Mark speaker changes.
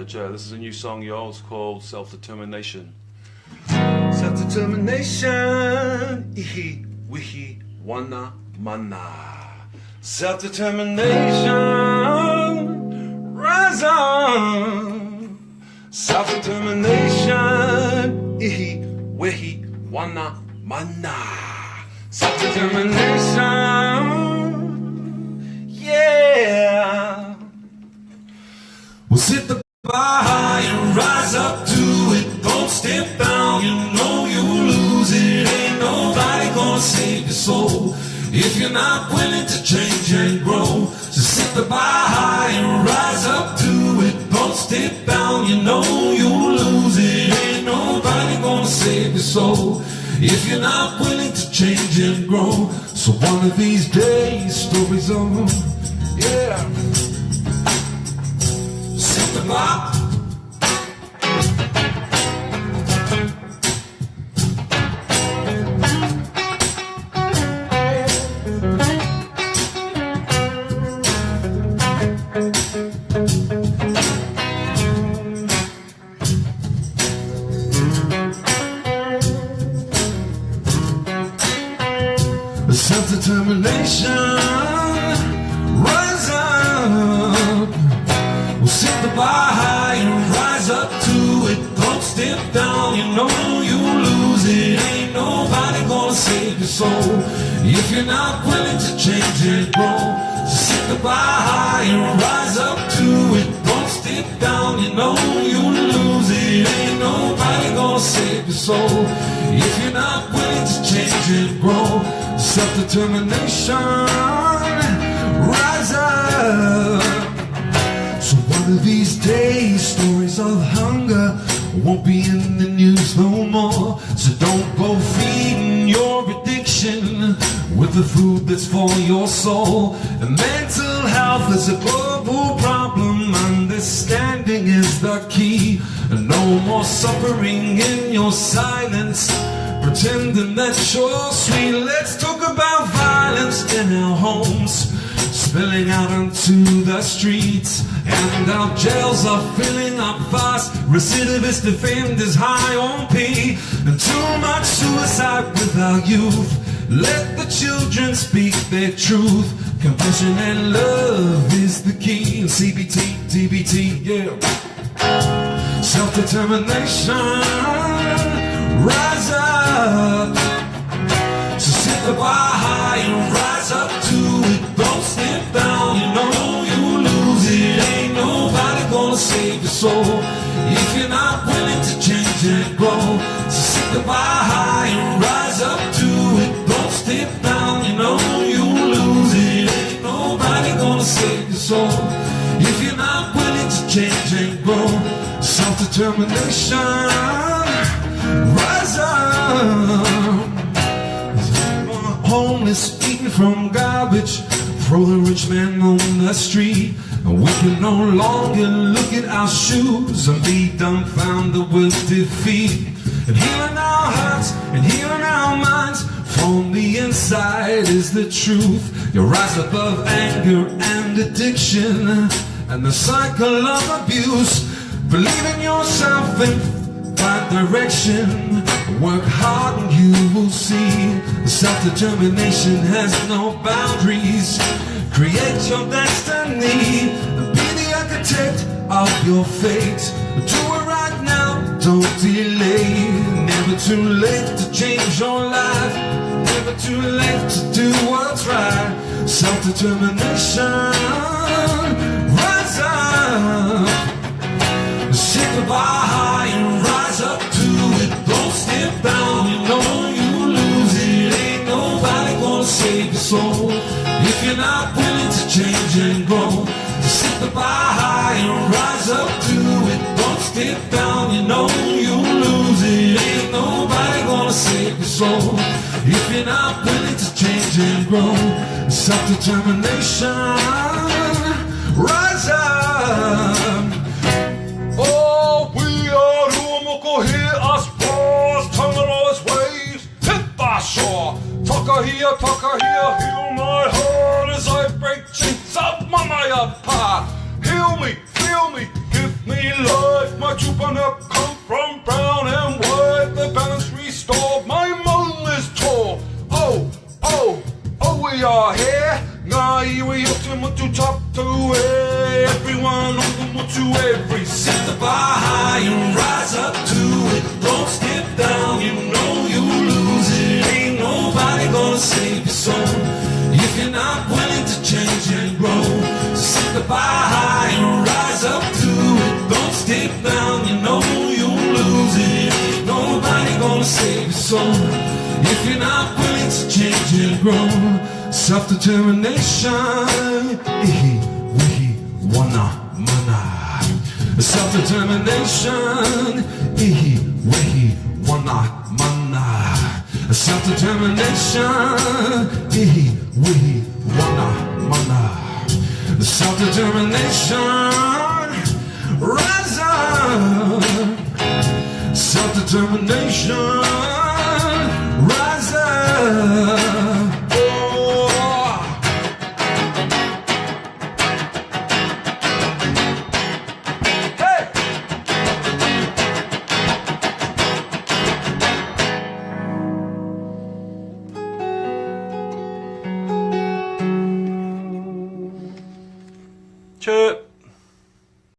Speaker 1: This is a new song, y'all. It's called Self-Determination.
Speaker 2: Self-determination, ihi, wihi, wana, mana. Self-determination, rise up. Self-determination, ihi, wihi, wana, mana. Self-determination, yeah. We'll sit the bar high and rise up to it. Don't step down, you know you'll lose it. Ain't nobody gonna save your soul if you're not willing to change and grow. So sit the bar high and rise up to it. Don't step down, you know you'll lose it. Ain't nobody gonna save your soul if you're not willing to change and grow. So one of these days, stories of yeah. Set the bar. Self-determination, rise up. We'll set the bar high and rise up to it. Don't step down, you know you'll lose it. Ain't nobody gonna save your soul if you're not willing to change and grow. So set the bar high and rise up to it. Don't step down, you know you'll lose it. Ain't nobody gonna save your soul if you're not willing to change and grow. Self-determination, rise up. So one of these days, stories of hunger won't be in the news no more. So don't go feeding your addiction with the food that's for your soul. And mental health is a global problem. Understanding is the key. And no more suffering in your silence, pretending that you're sweet. Let's talk about violence in our homes, spilling out onto the streets. And our jails are filling up fast. Recidivist offenders high on P. And too much suicide with our youth. Let the children speak their truth. Compassion and love is the key. And CBT, TBT, yeah. Self-determination, rise up. So set the bar high and rise up to it. Don't step down, you know you'll lose it. Ain't nobody gonna save your soul if you're not willing to change and grow. So set the bar high and rise up to it. Don't step down, you know you'll lose it. Ain't nobody gonna save your soul if you're not willing to change and grow. Self-determination, rise up. Homeless, eating from garbage, throw the rich man on the street. And we can no longer look at our shoes and be dumbfounded with defeat. And healing our hearts and healing our minds from the inside is the truth. You rise above anger and addiction and the cycle of abuse. Believe in yourself and find direction. Work hard and you will see. Self-determination has no boundaries. Create your destiny and be the architect of your fate. Do it right now, don't delay. Never too late to change your life. Never too late to do what's right. Self-determination, rise up. Set the bar high and rise up to it. Don't step down, you know you lose it. Ain't nobody gonna save your soul if you're not willing to change and grow. Set the bar high and rise up to it. Don't step down, you know you'll lose it. Ain't nobody gonna save your soul if you're not willing to change and grow. Self-determination, rise up. Oh, we are Ruamoko, hear us roars, Tangaloa's waves, hit the shore. Taka here, heal my heart as I break chains of my pa. Heal me, feel me, give me love. soup on a coat from brown and white. The balance restored, my moon is tall. Oh, oh, oh, we are here. Ngai we up to top to everyone on to every set the bar high and rise up to it. Don't step down, you know you lose it. Ain't nobody gonna save your soul if you're not willing to change and grow. So set the bar high and rise up to it. Don't step down, you know you lose it. Ain't nobody gonna save your soul if you're not willing to change and grow. Self-determination, ihi, wihi, wana, mana. Self-determination, ihi, wihi, wana, mana. Self-determination, ihi, wihi, wana, mana. Self-determination, rise up. Self-determination, rise up.
Speaker 1: Chirp.